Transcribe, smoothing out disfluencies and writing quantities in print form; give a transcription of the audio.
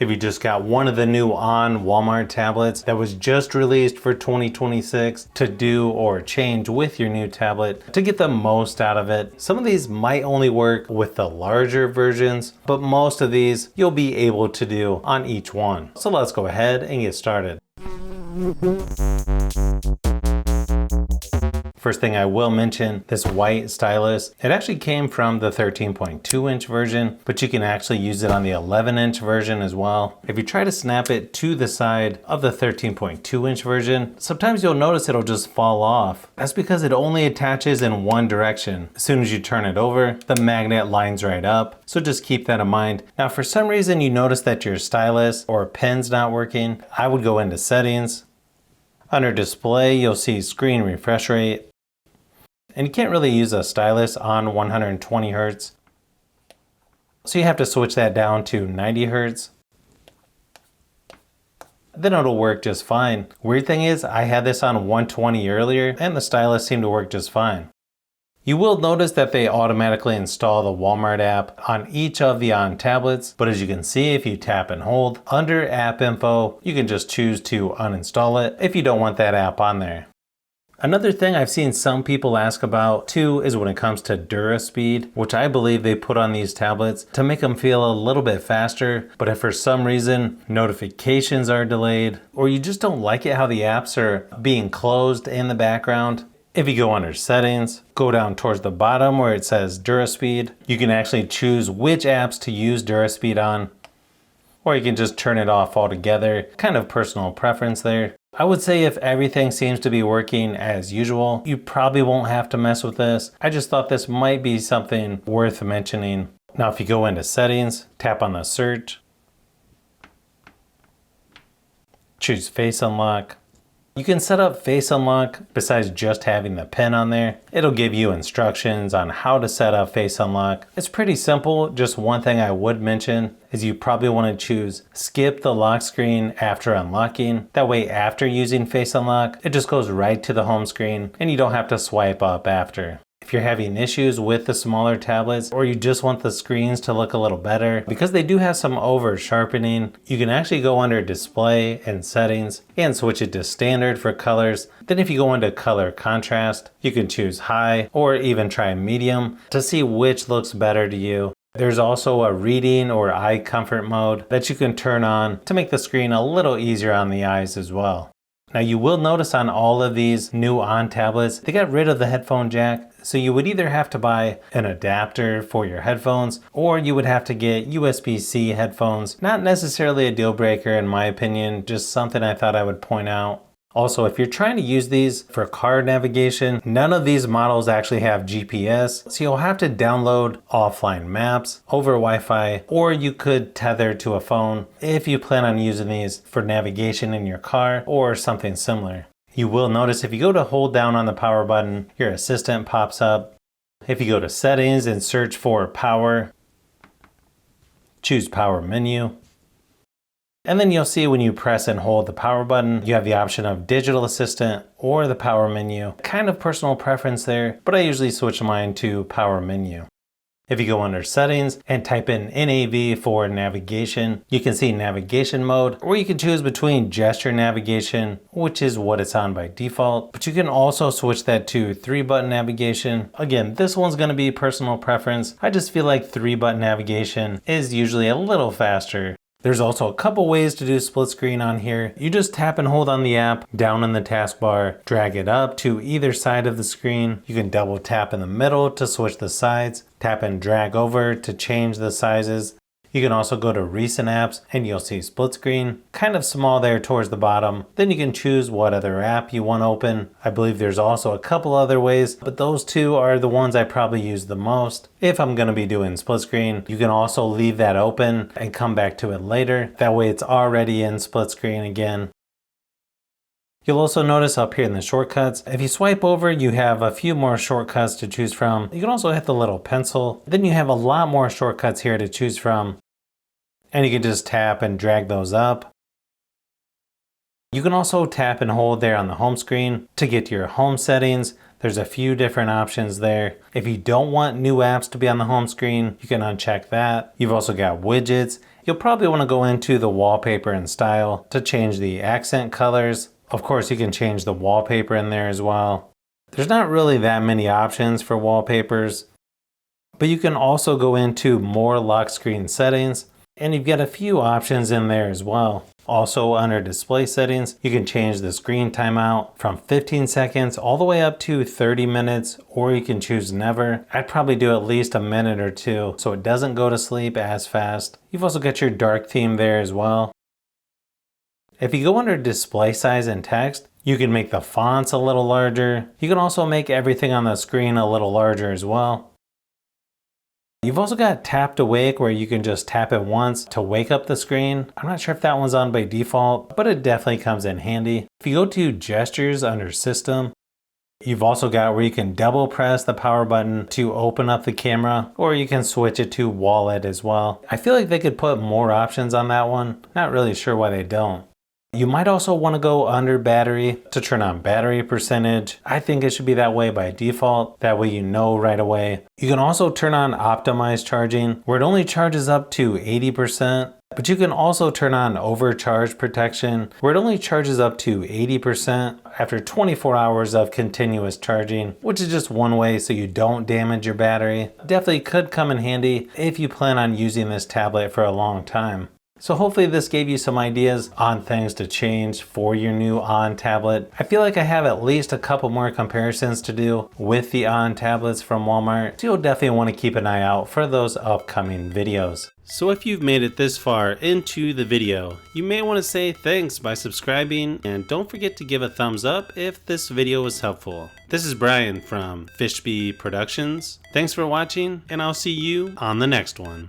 If you just got one of the new on Walmart tablets that was just released for 2026 to do or change with your new tablet to get the most out of it. Some of these might only work with the larger versions, but most of these you'll be able to do on each one. So let's go ahead and get started. First thing I will mention, this white stylus, it actually came from the 13.2 inch version, but you can actually use it on the 11 inch version as well. If you try to snap it to the side of the 13.2 inch version, sometimes you'll notice it'll just fall off. That's because it only attaches in one direction. As soon as you turn it over, the magnet lines right up. So just keep that in mind. Now, if for some reason you notice that your stylus or pen's not working, I would go into settings. Under display, you'll see screen refresh rate. And you can't really use a stylus on 120 Hertz. So you have to switch that down to 90 Hertz. Then it'll work just fine. Weird thing is, I had this on 120 earlier and the stylus seemed to work just fine. You will notice that they automatically install the Walmart app on each of the on tablets, but as you can see, if you tap and hold, under app info, you can just choose to uninstall it if you don't want that app on there. Another thing I've seen some people ask about too is when it comes to Dura speed, which I believe they put on these tablets to make them feel a little bit faster. But if for some reason notifications are delayed, or you just don't like it how the apps are being closed in the background, if you go under settings, go down towards the bottom where it says Dura speed, you can actually choose which apps to use Dura speed on, or you can just turn it off altogether. Kind of personal preference there. I would say if everything seems to be working as usual, you probably won't have to mess with this. I just thought this might be something worth mentioning. Now, if you go into settings, tap on the search, choose face unlock. You can set up face unlock besides just having the pen on there. It'll give you instructions on how to set up face unlock. It's pretty simple. Just one thing I would mention is you probably want to choose skip the lock screen after unlocking. That way after using face unlock, it just goes right to the home screen and you don't have to swipe up after. If you're having issues with the smaller tablets or you just want the screens to look a little better, because they do have some over sharpening, you can actually go under display and settings and switch it to standard for colors. Then if you go into color contrast, you can choose high or even try medium to see which looks better to you. There's also a reading or eye comfort mode that you can turn on to make the screen a little easier on the eyes as well. Now you will notice on all of these new on tablets, they got rid of the headphone jack. So you would either have to buy an adapter for your headphones or you would have to get USB-C headphones. Not necessarily a deal breaker in my opinion, just something I thought I would point out. Also, if you're trying to use these for car navigation, none of these models actually have GPS, so you'll have to download offline maps over Wi-Fi, or you could tether to a phone if you plan on using these for navigation in your car or something similar. You will notice if you go to hold down on the power button, your assistant pops up. If you go to settings and search for power, choose power menu. And then you'll see when you press and hold the power button, you have the option of digital assistant or the power menu. Kind of personal preference there, but I usually switch mine to power menu. If you go under settings and type in NAV for navigation, you can see navigation mode, or you can choose between gesture navigation, which is what it's on by default. But you can also switch that to 3-button navigation. Again, this one's going to be personal preference. I just feel like 3-button navigation is usually a little faster. There's also a couple ways to do split screen on here. You just tap and hold on the app down in the taskbar, drag it up to either side of the screen. You can double tap in the middle to switch the sides, tap and drag over to change the sizes. You can also go to recent apps and you'll see split screen, kind of small there towards the bottom. Then you can choose what other app you want to open. I believe there's also a couple other ways, but those two are the ones I probably use the most. If I'm going to be doing split screen, you can also leave that open and come back to it later. That way it's already in split screen again. You'll also notice up here in the shortcuts, if you swipe over, you have a few more shortcuts to choose from. You can also hit the little pencil. Then you have a lot more shortcuts here to choose from. And you can just tap and drag those up. You can also tap and hold there on the home screen to get to your home settings. There's a few different options there. If you don't want new apps to be on the home screen, you can uncheck that. You've also got widgets You'll probably want to go into the wallpaper and style to change the accent colors. Of course, you can change the wallpaper in there as well. There's not really that many options for wallpapers, but you can also go into more lock screen settings, and you've got a few options in there as well. Also under display settings, you can change the screen timeout from 15 seconds all the way up to 30 minutes, or you can choose never. I'd probably do at least a minute or two so it doesn't go to sleep as fast. You've also got your dark theme there as well. If you go under display size and text, you can make the fonts a little larger. You can also make everything on the screen a little larger as well. You've also got tap to wake, where you can just tap it once to wake up the screen. I'm not sure if that one's on by default, but it definitely comes in handy. If you go to gestures under system, you've also got where you can double press the power button to open up the camera, or you can switch it to wallet as well. I feel like they could put more options on that one. Not really sure why they don't. You might also want to go under battery to turn on battery percentage. I think it should be that way by default. That way you know right away. You can also turn on optimized charging, where it only charges up to 80%. But you can also turn on overcharge protection, where it only charges up to 80% after 24 hours of continuous charging, which is just one way so you don't damage your battery. Definitely could come in handy if you plan on using this tablet for a long time. So hopefully this gave you some ideas on things to change for your new On tablet. I feel like I have at least a couple more comparisons to do with the On tablets from Walmart. So you'll definitely want to keep an eye out for those upcoming videos. So if you've made it this far into the video, you may want to say thanks by subscribing, and don't forget to give a thumbs up if this video was helpful. This is Brian from Fishbee Productions. Thanks for watching, and I'll see you on the next one.